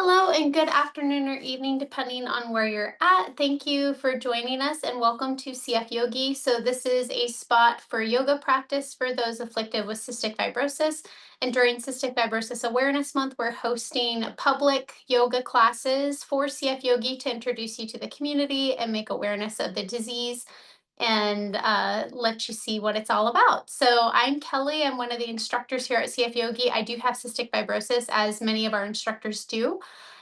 Hello and good afternoon or evening, depending on where you're at. Thank you for joining us and welcome to CF Yogi. So, this is a spot for yoga practice for those afflicted with cystic fibrosis. And during Cystic Fibrosis Awareness Month, we're hosting public yoga classes for CF Yogi to introduce you to the community and make awareness of the disease and let you see what it's all about. So I'm Kelly. I'm one of the instructors here at CF Yogi. I do have cystic fibrosis, as many of our instructors do.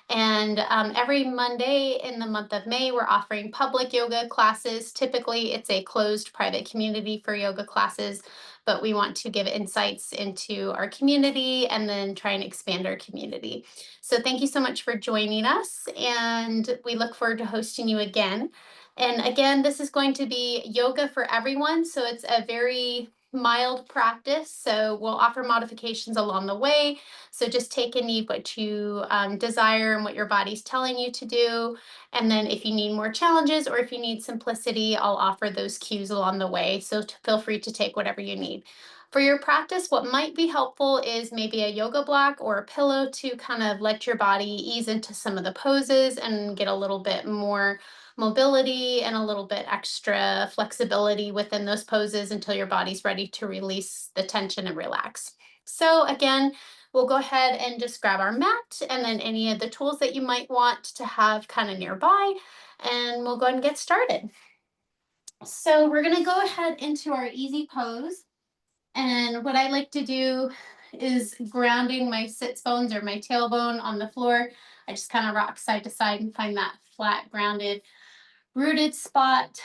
And every Monday in the month of May, we're offering public yoga classes. Typically, it's a closed private community for yoga classes, but we want to give insights into our community and then try and expand our community. So thank you so much for joining us, and we look forward to hosting you again. And again, this is going to be yoga for everyone. So it's a very mild practice. So we'll offer modifications along the way. So just take and eat what you desire and what your body's telling you to do. And then if you need more challenges or if you need simplicity, I'll offer those cues along the way. So feel free to take whatever you need. For your practice, what might be helpful is maybe a yoga block or a pillow to kind of let your body ease into some of the poses and get a little bit more mobility and a little bit extra flexibility within those poses until your body's ready to release the tension and relax. So again, we'll go ahead and just grab our mat and then any of the tools that you might want to have kind of nearby, and we'll go ahead and get started. So we're gonna go ahead into our easy pose. And what I like to do is grounding my sits bones or my tailbone on the floor. I just kind of rock side to side and find that flat, grounded rooted spot,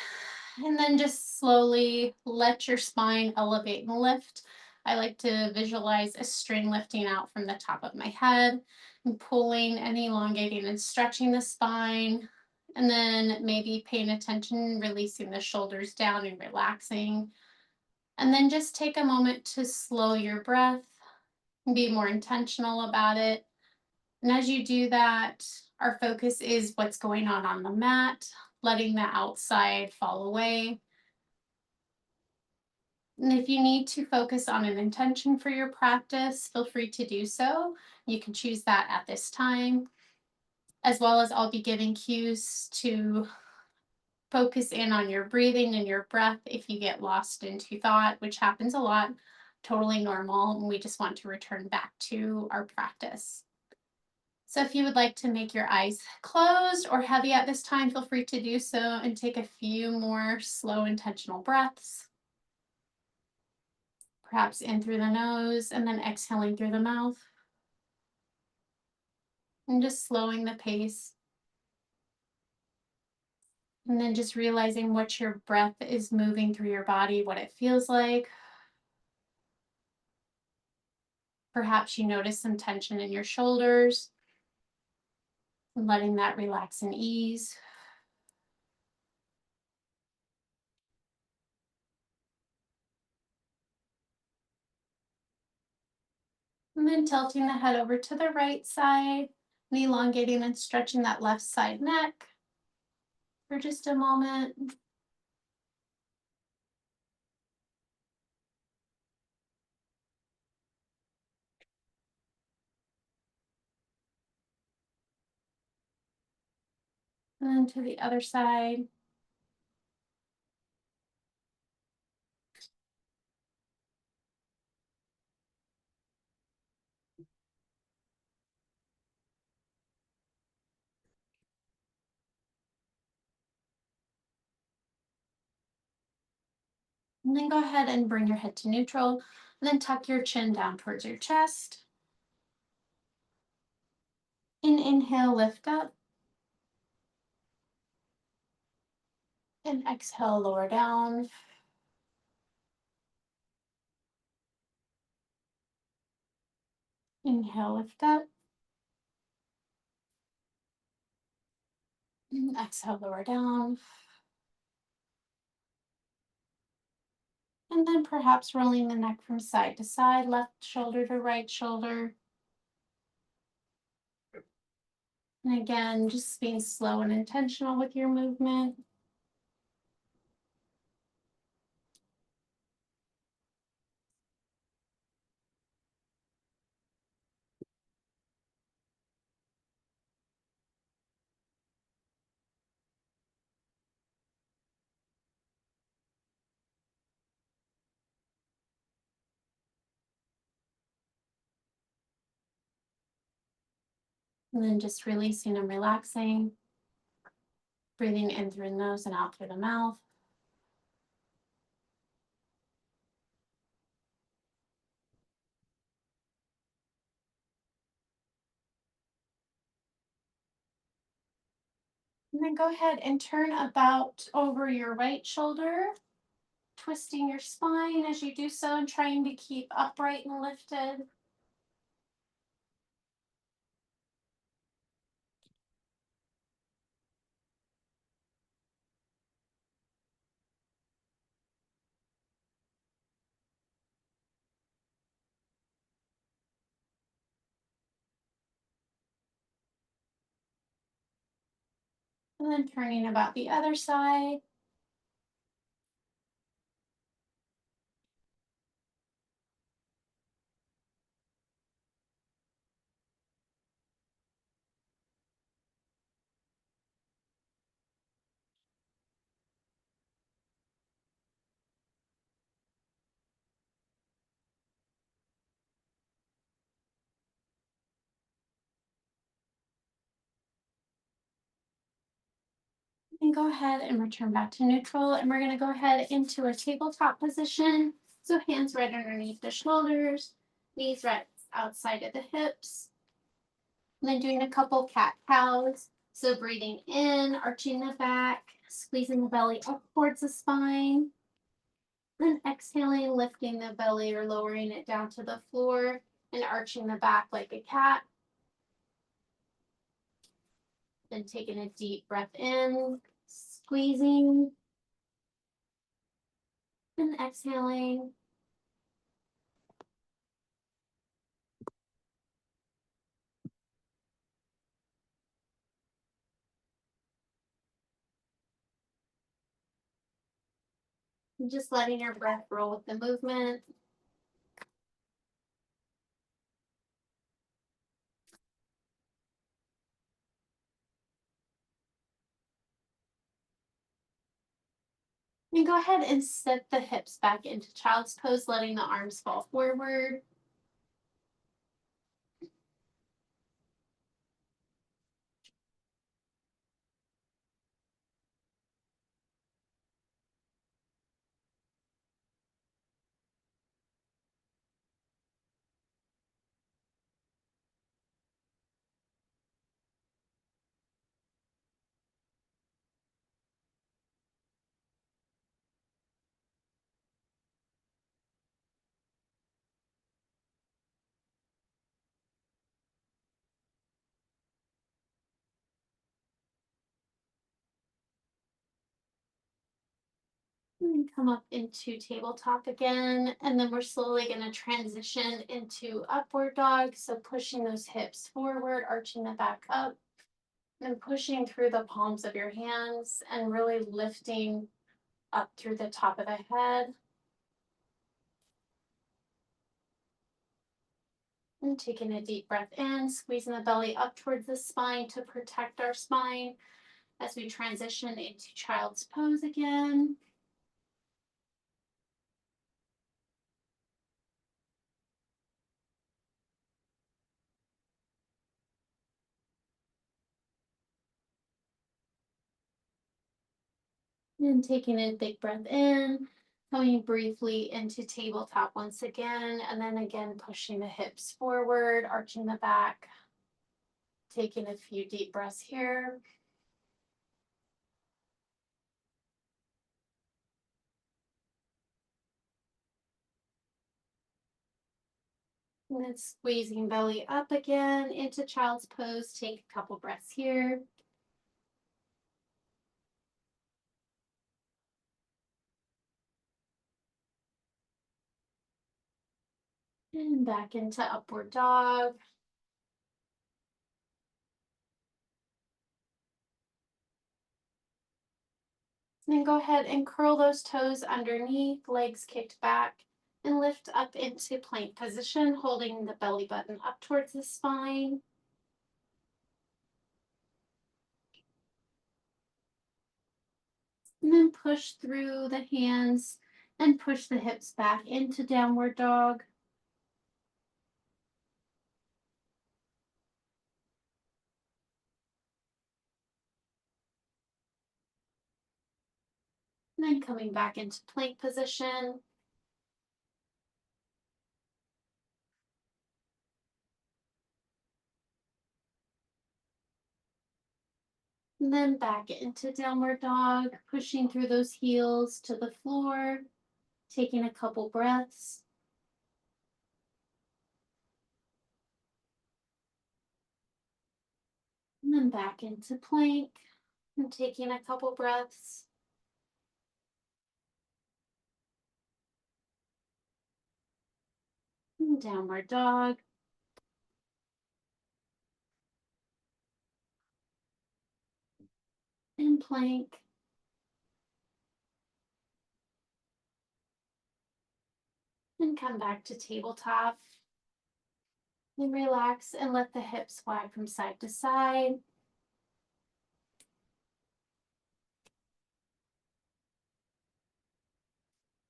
and then just slowly let your spine elevate and lift. I like to visualize a string lifting out from the top of my head and pulling and elongating and stretching the spine. And then maybe paying attention, releasing the shoulders down and relaxing. And then just take a moment to slow your breath and be more intentional about it. And as you do that, our focus is what's going on the mat, letting the outside fall away. And if you need to focus on an intention for your practice, feel free to do so. You can choose that at this time, as well as I'll be giving cues to focus in on your breathing and your breath if you get lost into thought, which happens a lot, totally normal. And we just want to return back to our practice. So if you would like to make your eyes closed or heavy at this time, feel free to do so and take a few more slow, intentional breaths. Perhaps in through the nose and then exhaling through the mouth. And just slowing the pace. And then just realizing what your breath is moving through your body, what it feels like. Perhaps you notice some tension in your shoulders, and letting that relax and ease. And then tilting the head over to the right side and elongating and stretching that left side neck for just a moment. And then to the other side. And then go ahead and bring your head to neutral. And then tuck your chin down towards your chest. And inhale, lift up. And exhale, lower down. Inhale, lift up. And exhale, lower down. And then perhaps rolling the neck from side to side, left shoulder to right shoulder. And again, just being slow and intentional with your movement. And then just releasing and relaxing, breathing in through the nose and out through the mouth. And then go ahead and turn about over your right shoulder, twisting your spine as you do so and trying to keep upright and lifted. And then turning about the other side. And go ahead and return back to neutral. And we're going to go ahead into a tabletop position. So hands right underneath the shoulders, knees right outside of the hips. And then doing a couple cat cows. So breathing in, arching the back, squeezing the belly up towards the spine. Then exhaling, lifting the belly or lowering it down to the floor and arching the back like a cat. Then taking a deep breath in, squeezing, and exhaling. And just letting your breath roll with the movement. And go ahead and set the hips back into child's pose, letting the arms fall forward. And come up into tabletop again. And then we're slowly going to transition into upward dog. So pushing those hips forward, arching the back up, and pushing through the palms of your hands and really lifting up through the top of the head. And taking a deep breath in, squeezing the belly up towards the spine to protect our spine as we transition into child's pose again. And taking a big breath in, coming briefly into tabletop once again, and then again pushing the hips forward, arching the back. Taking a few deep breaths here. And then squeezing belly up again into child's pose. Take a couple breaths here. And back into upward dog. And then go ahead and curl those toes underneath, legs kicked back, and lift up into plank position, holding the belly button up towards the spine. And then push through the hands and push the hips back into downward dog. And then coming back into plank position. And then back into downward dog, pushing through those heels to the floor, taking a couple breaths. And then back into plank and taking a couple breaths. And downward dog. And plank. And come back to tabletop. And relax and let the hips wag from side to side.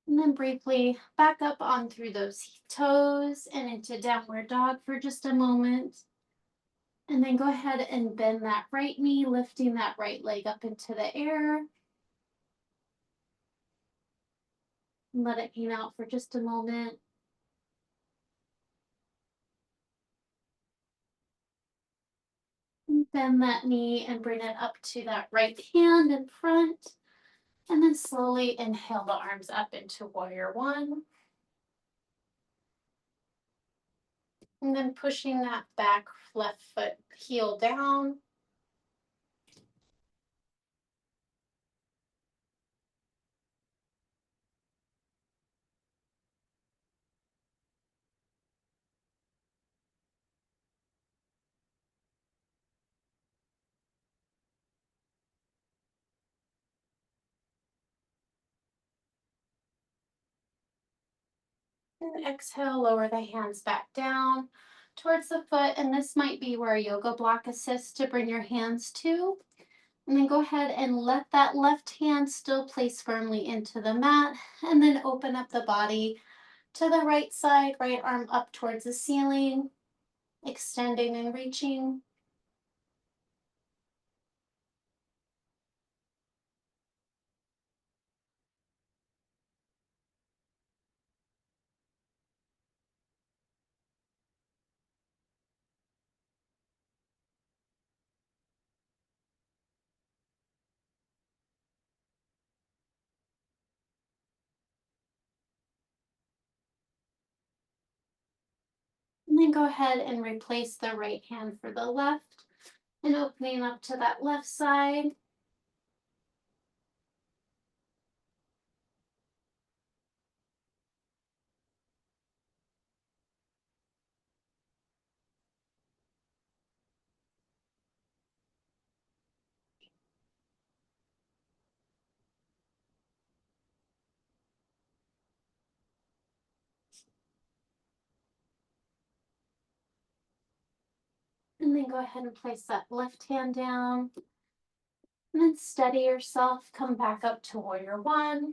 And then briefly back up on through those toes and into downward dog for just a moment. And then go ahead and bend that right knee, lifting that right leg up into the air. And let it hang out for just a moment. And bend that knee and bring it up to that right hand in front. And then slowly inhale the arms up into warrior one. And then pushing that back left foot heel down. And exhale, lower the hands back down towards the foot. And this might be where a yoga block assists to bring your hands to. And then go ahead and let that left hand still place firmly into the mat. And then open up the body to the right side, right arm up towards the ceiling, extending and reaching. And then go ahead and replace the right hand for the left and opening up to that left side. And then go ahead and place that left hand down. And then steady yourself, come back up to warrior one.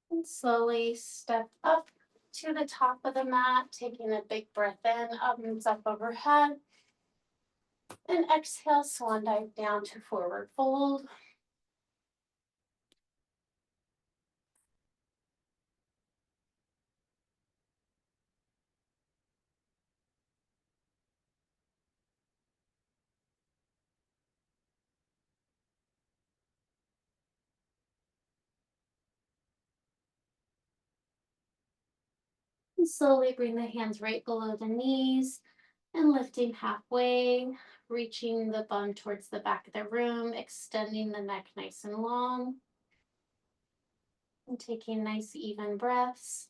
And slowly step up to the top of the mat, taking a big breath in, arms up overhead. And exhale, swan dive down to forward fold. And slowly bring the hands right below the knees and lifting halfway, reaching the bum towards the back of the room, extending the neck nice and long. And taking nice even breaths.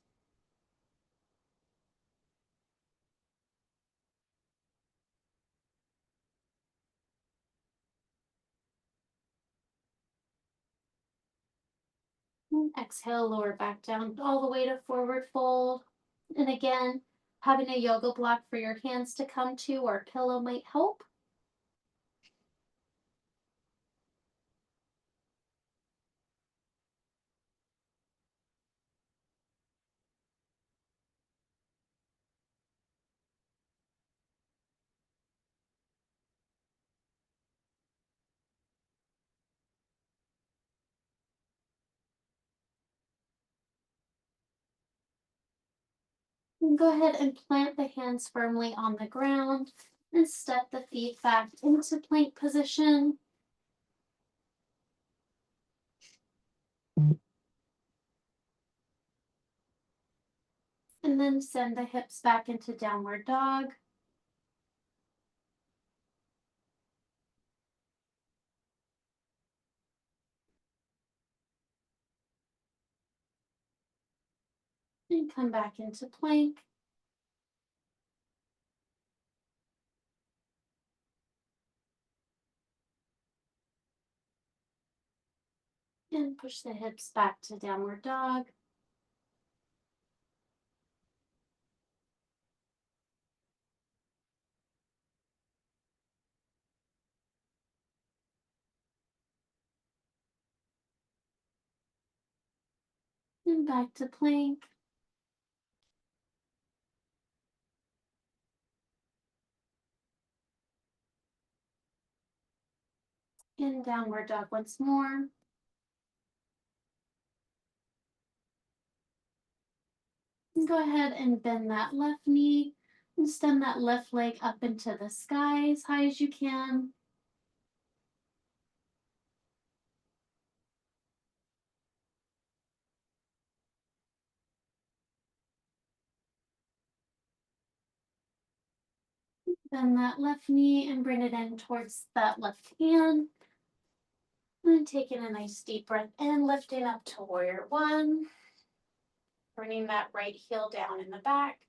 And exhale, lower back down all the way to forward fold. And again, having a yoga block for your hands to come to or pillow might help. And go ahead and plant the hands firmly on the ground and step the feet back into plank position. And then send the hips back into downward dog. And come back into plank. And push the hips back to downward dog. And back to plank. And downward dog once more. And go ahead and bend that left knee and stem that left leg up into the sky as high as you can. Bend that left knee and bring it in towards that left hand. And then taking a nice deep breath in, lifting up to warrior one. Bringing that right heel down in the back.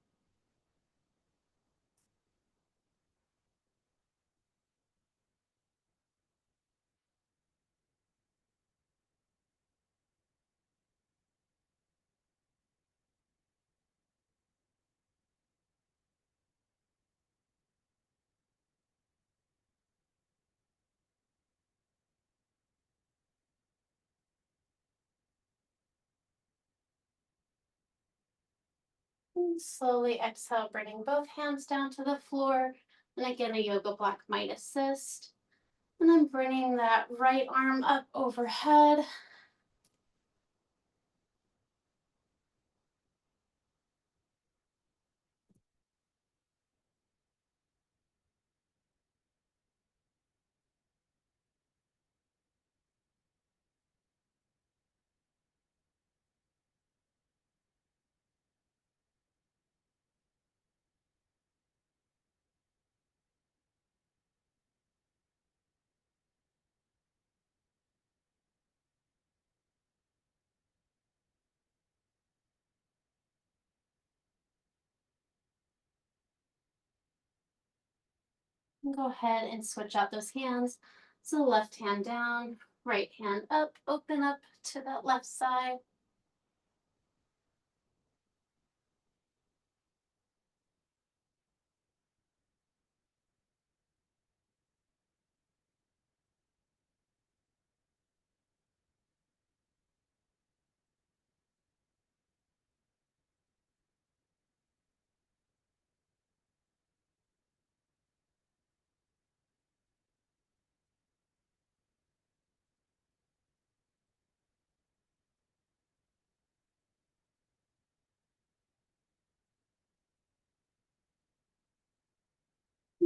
And slowly exhale, bringing both hands down to the floor. And again, a yoga block might assist. And then bringing that right arm up overhead. And go ahead and switch out those hands. So left hand down, right hand up, open up to that left side.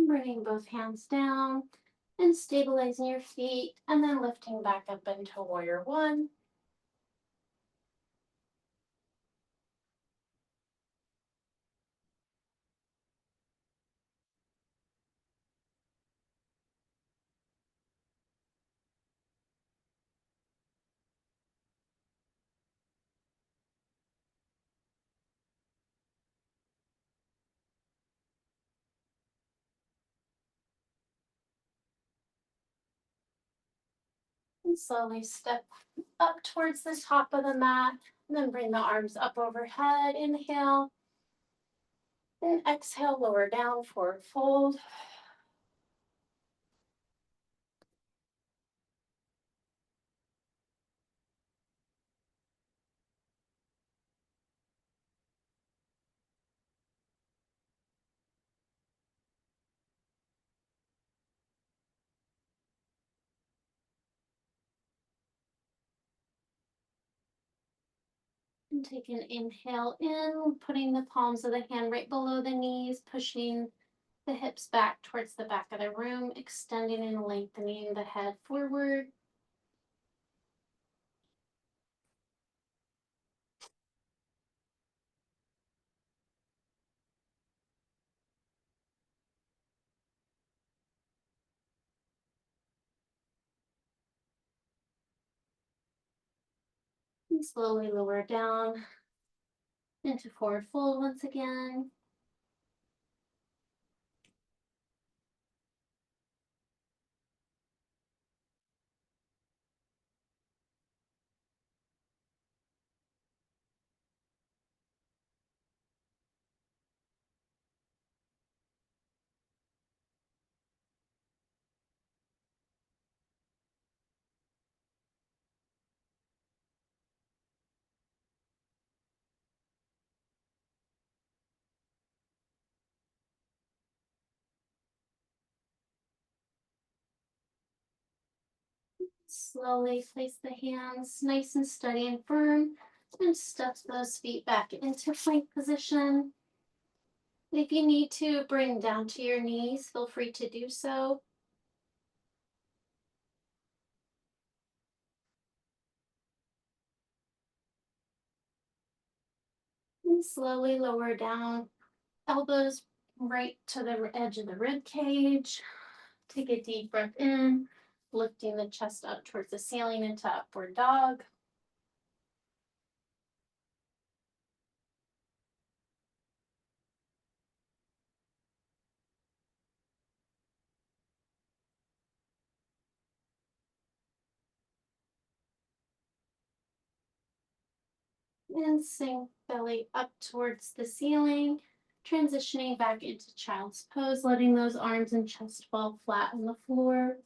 Bringing both hands down and stabilizing your feet, and then lifting back up into warrior one. And slowly step up towards the top of the mat, and then bring the arms up overhead. Inhale, and exhale, lower down, forward fold. And take an inhale in, putting the palms of the hand right below the knees, pushing the hips back towards the back of the room, extending and lengthening the head forward. And slowly lower down into forward fold once again. Slowly place the hands nice and steady and firm, and step those feet back into plank position. If you need to bring down to your knees, feel free to do so. And slowly lower down, elbows right to the edge of the rib cage. Take a deep breath in, lifting the chest up towards the ceiling into upward dog. And sink belly up towards the ceiling, transitioning back into child's pose, letting those arms and chest fall flat on the floor.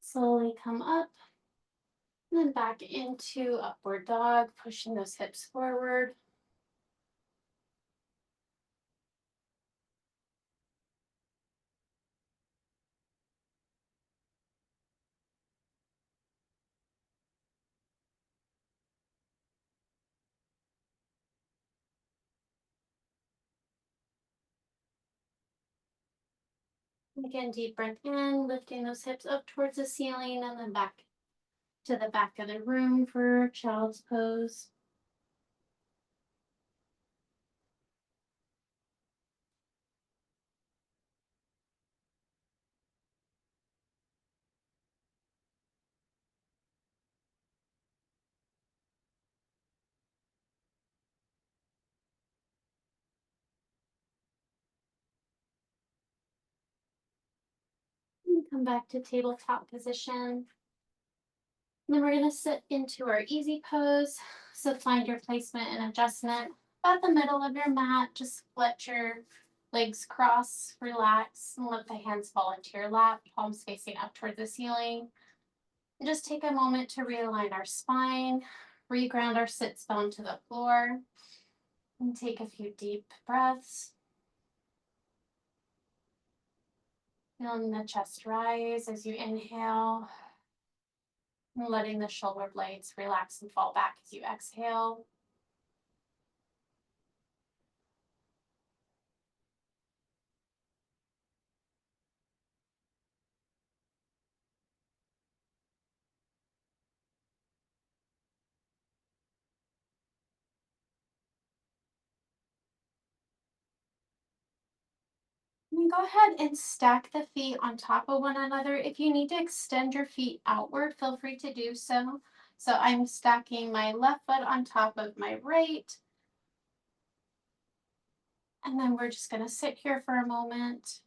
Slowly come up, and then back into upward dog, pushing those hips forward. Again, deep breath in, lifting those hips up towards the ceiling, and then back to the back of the room for child's pose. And come back to tabletop position. And then we're going to sit into our easy pose. So find your placement and adjustment at the middle of your mat. Just let your legs cross, relax, and let the hands fall into your lap, palms facing up toward the ceiling. And just take a moment to realign our spine, reground our sits bone to the floor, and take a few deep breaths. Feeling the chest rise as you inhale, and letting the shoulder blades relax and fall back as you exhale. And go ahead and stack the feet on top of one another. If you need to extend your feet outward, feel free to do so. So I'm stacking my left foot on top of my right. And then we're just going to sit here for a moment.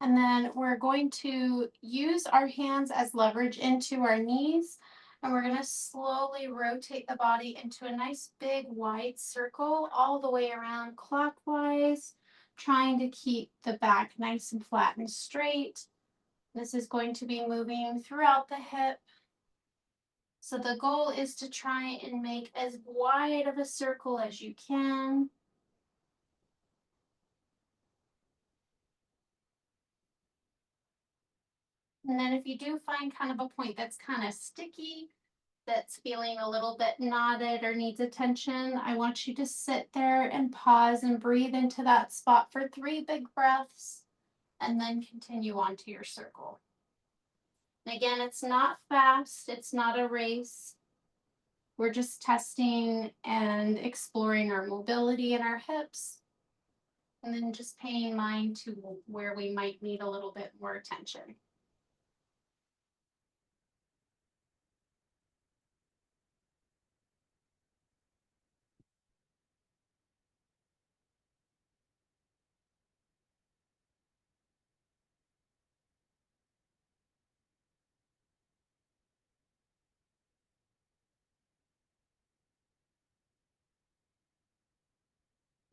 And then we're going to use our hands as leverage into our knees. And we're going to slowly rotate the body into a nice big wide circle all the way around clockwise, trying to keep the back nice and flat and straight. This is going to be moving throughout the hip. So the goal is to try and make as wide of a circle as you can. And then if you do find kind of a point that's kind of sticky, that's feeling a little bit knotted or needs attention, I want you to sit there and pause and breathe into that spot for 3 big breaths and then continue on to your circle. And again, it's not fast, it's not a race. We're just testing and exploring our mobility in our hips, and then just paying mind to where we might need a little bit more attention.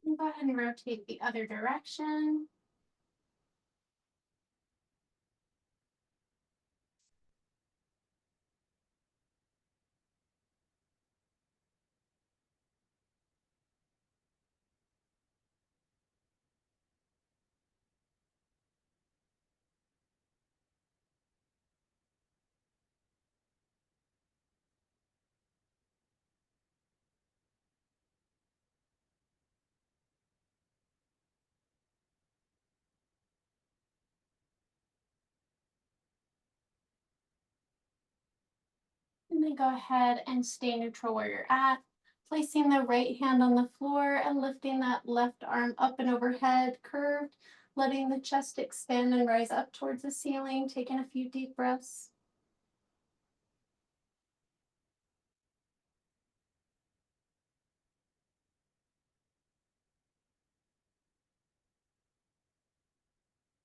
And go ahead and rotate the other direction. And then go ahead and stay neutral where you're at, placing the right hand on the floor and lifting that left arm up and overhead, curved, letting the chest expand and rise up towards the ceiling, taking a few deep breaths.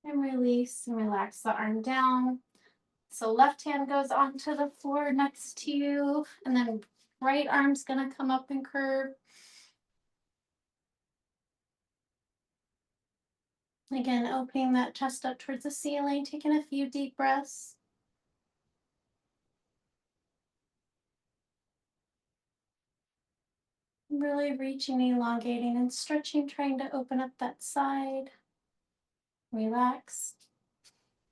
And release and relax the arm down. So left hand goes onto the floor next to you, and then right arm's gonna come up and curve. Again, opening that chest up towards the ceiling, taking a few deep breaths. Really reaching, elongating, and stretching, trying to open up that side. Relax.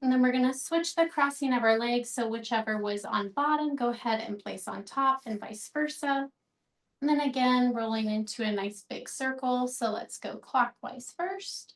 And then we're going to switch the crossing of our legs. So whichever was on bottom, go ahead and place on top and vice versa. And then again, rolling into a nice big circle. So let's go clockwise first.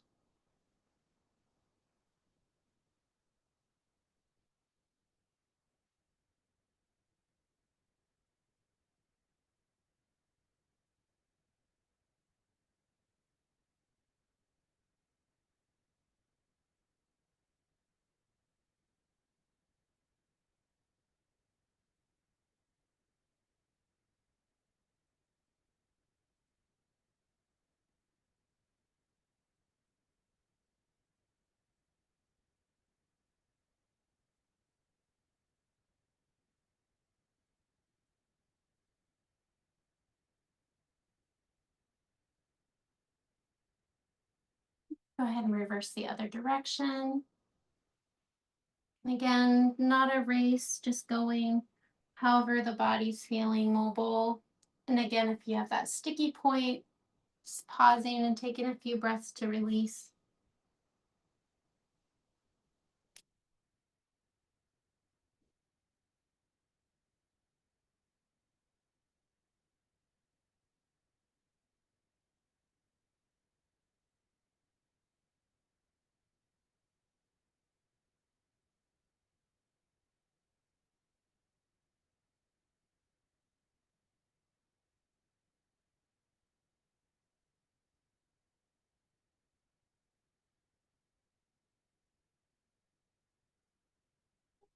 Go ahead and reverse the other direction. Again, not a race, just going however the body's feeling mobile. And again, if you have that sticky point, just pausing and taking a few breaths to release.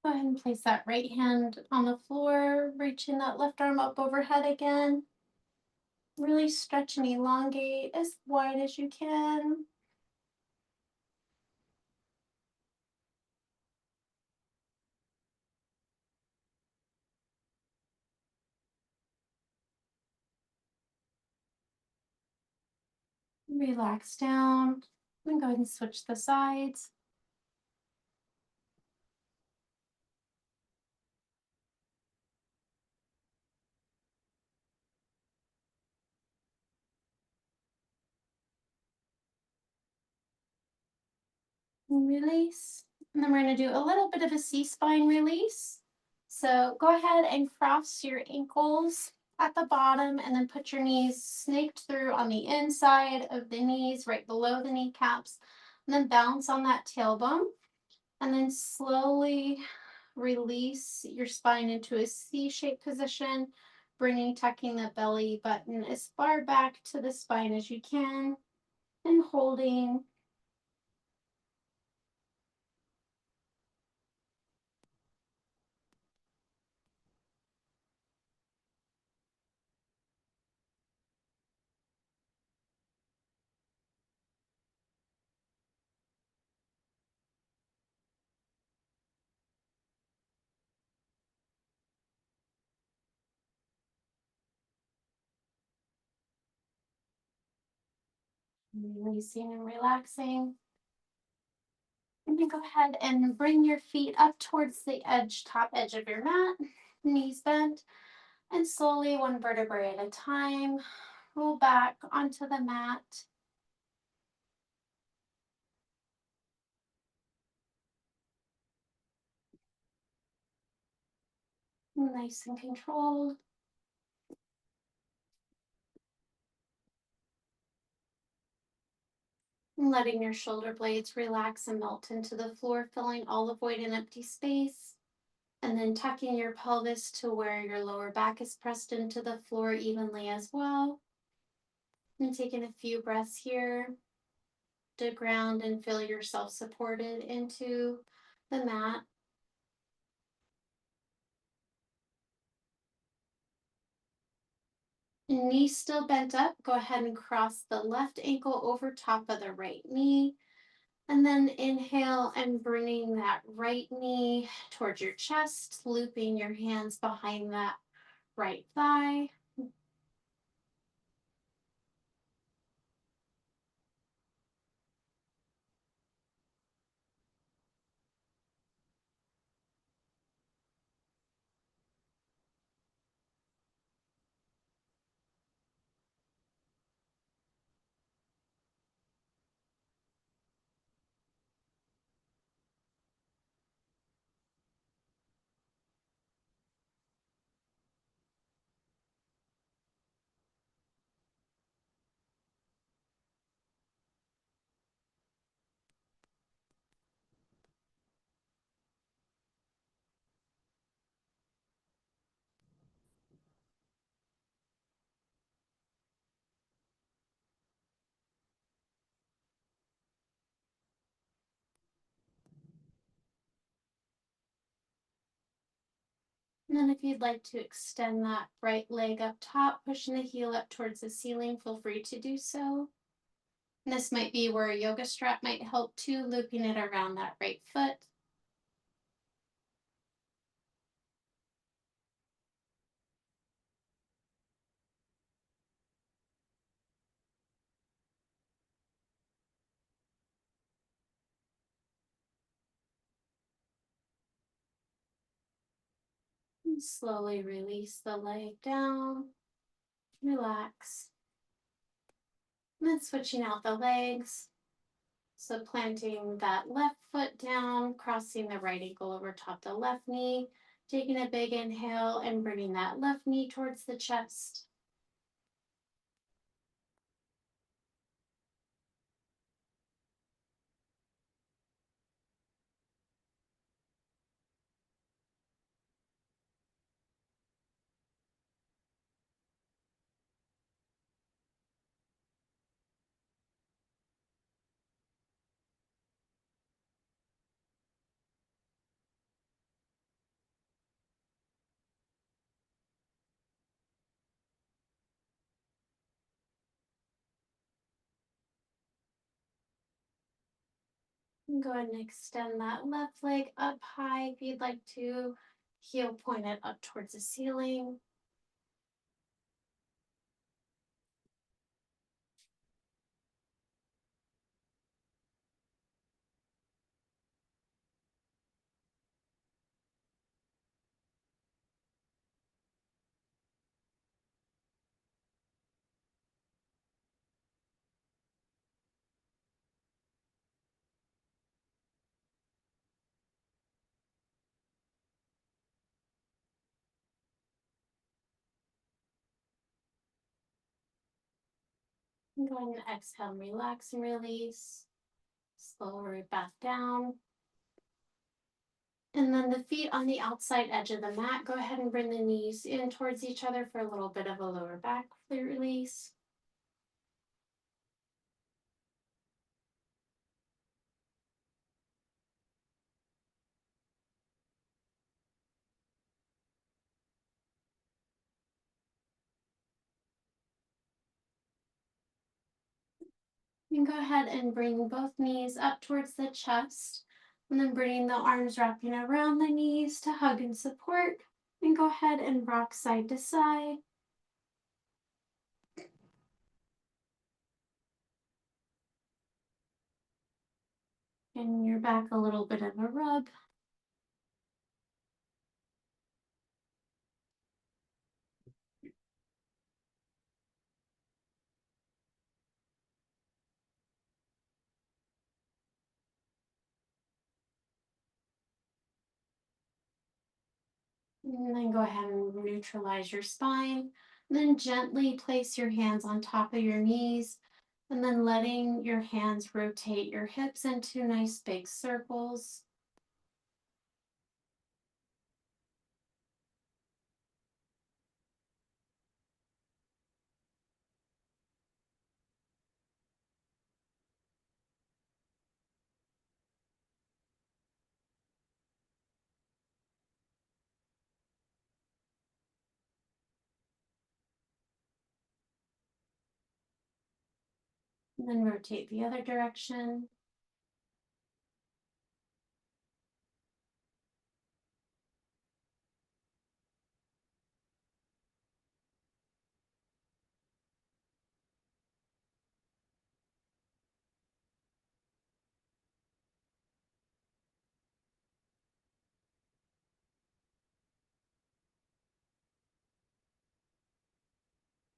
Go ahead and place that right hand on the floor, reaching that left arm up overhead again. Really stretch and elongate as wide as you can. Relax down. And go ahead and switch the sides. And release. And then we're going to do a little bit of a C-spine release. So go ahead and cross your ankles at the bottom and then put your knees snaked through on the inside of the knees, right below the kneecaps. And then balance on that tailbone. And then slowly release your spine into a C-shaped position, tucking the belly button as far back to the spine as you can, and holding. Releasing and relaxing. And then go ahead and bring your feet up towards the top edge of your mat, knees bent, and slowly, one vertebrae at a time, roll back onto the mat. Nice and controlled. And letting your shoulder blades relax and melt into the floor, filling all the void and empty space. And then tucking your pelvis to where your lower back is pressed into the floor evenly as well. And taking a few breaths here to ground and feel yourself supported into the mat. Knees still bent up. Go ahead and cross the left ankle over top of the right knee. And then inhale and bringing that right knee towards your chest, looping your hands behind that right thigh. And then if you'd like to extend that right leg up top, pushing the heel up towards the ceiling, feel free to do so. And this might be where a yoga strap might help too, looping it around that right foot. And slowly release the leg down, relax. And then switching out the legs. So planting that left foot down, crossing the right ankle over top the left knee, taking a big inhale and bringing that left knee towards the chest. And go ahead and extend that left leg up high if you'd like to. Heel pointed up towards the ceiling. And go ahead and exhale and relax and release. Lower it back down. And then the feet on the outside edge of the mat, go ahead and bring the knees in towards each other for a little bit of a lower back release. And go ahead and bring both knees up towards the chest. And then bringing the arms wrapping around the knees to hug and support. And go ahead and rock side to side. And your back a little bit of a rub. And then go ahead and neutralize your spine. And then gently place your hands on top of your knees. And then letting your hands rotate your hips into nice big circles. And then rotate the other direction.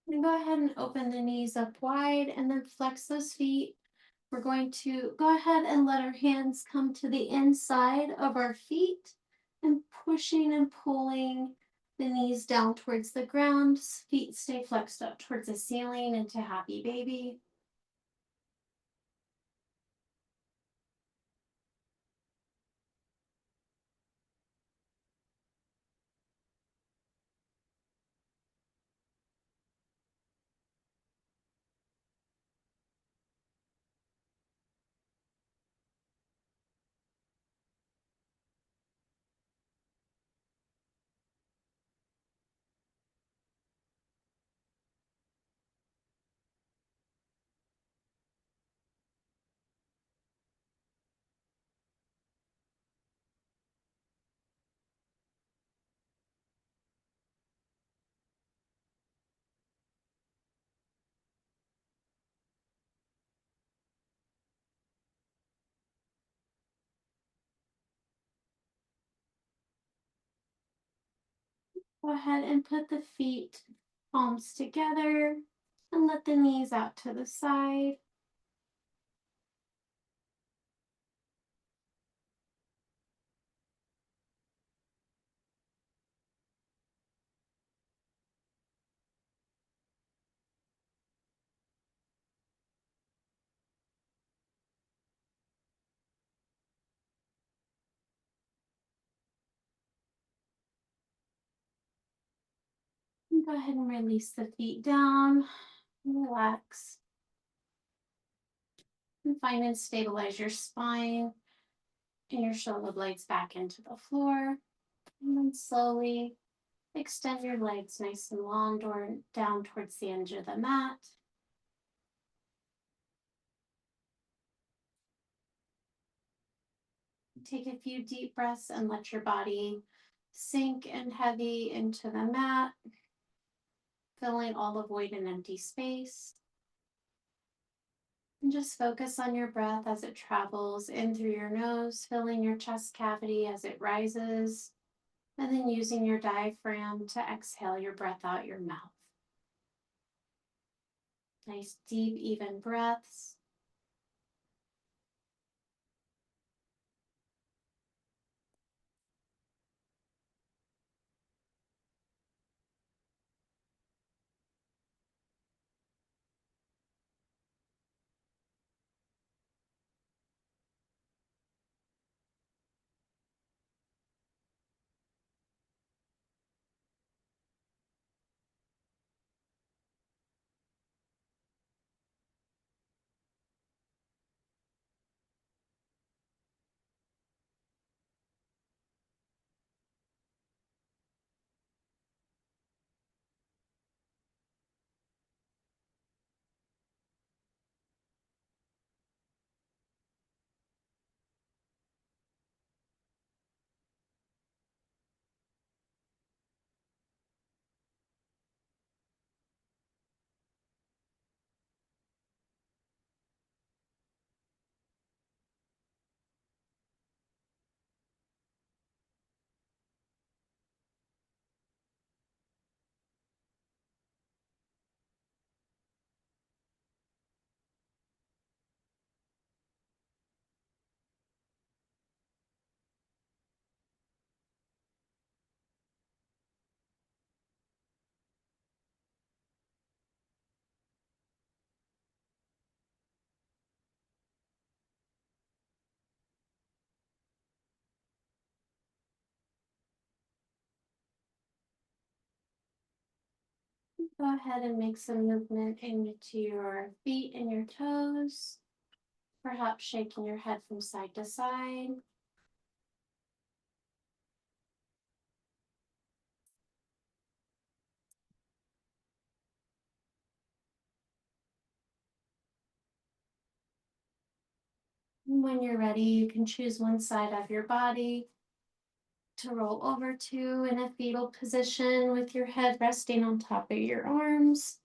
And go ahead and open the knees up wide and then flex those feet. We're going to go ahead and let our hands come to the inside of our feet and pushing and pulling the knees down towards the ground. Feet stay flexed up towards the ceiling into happy baby. Go ahead and put the feet palms together and let the knees out to the side. And go ahead and release the feet down. Relax. And find and stabilize your spine and your shoulder blades back into the floor. And then slowly extend your legs nice and long down towards the edge of the mat. Take a few deep breaths and let your body sink and heavy into the mat, filling all the void and empty space. And just focus on your breath as it travels in through your nose, filling your chest cavity as it rises, and then using your diaphragm to exhale your breath out your mouth. Nice, deep, even breaths. Go ahead and make some movement into your feet and your toes, perhaps shaking your head from side to side. And when you're ready, you can choose one side of your body to roll over to in a fetal position with your head resting on top of your arms.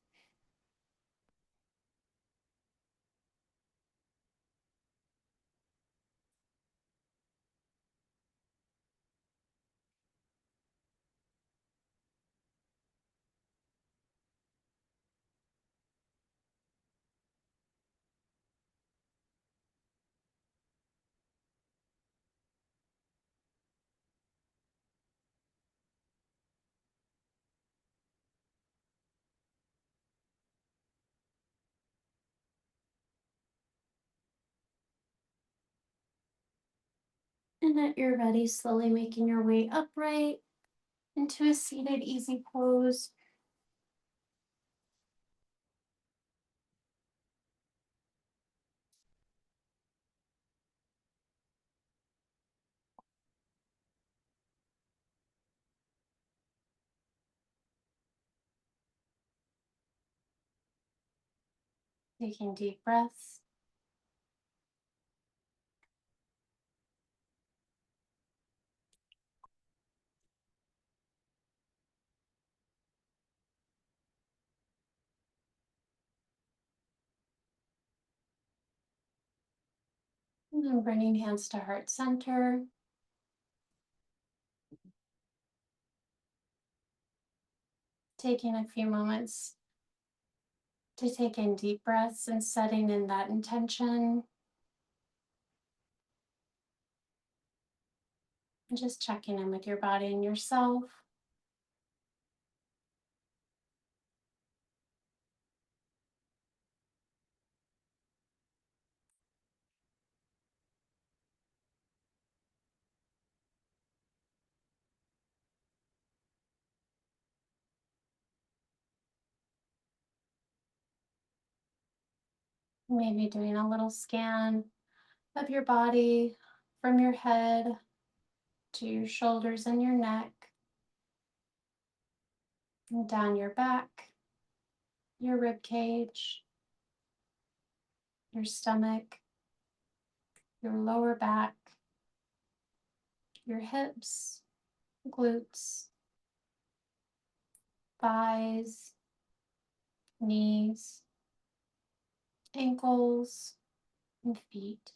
And at your ready, slowly making your way upright into a seated easy pose. Taking deep breaths. And then bringing hands to heart center. Taking a few moments to take in deep breaths and setting in that intention. And just checking in with your body and yourself. Maybe doing a little scan of your body from your head to your shoulders and your neck, and down your back, your rib cage, your stomach, your lower back, your hips, glutes, thighs, knees, ankles, and feet.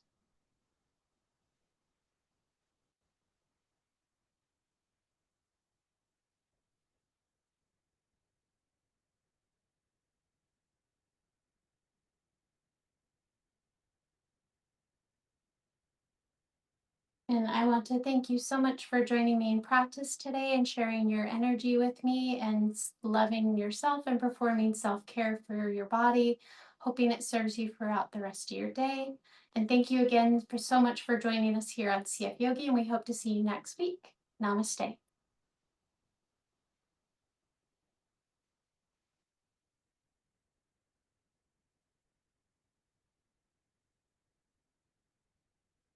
And I want to thank you so much for joining me in practice today and sharing your energy with me and loving yourself and performing self-care for your body, hoping it serves you throughout the rest of your day. And thank you again for so much for joining us here on CF Yogi, and we hope to see you next week. Namaste.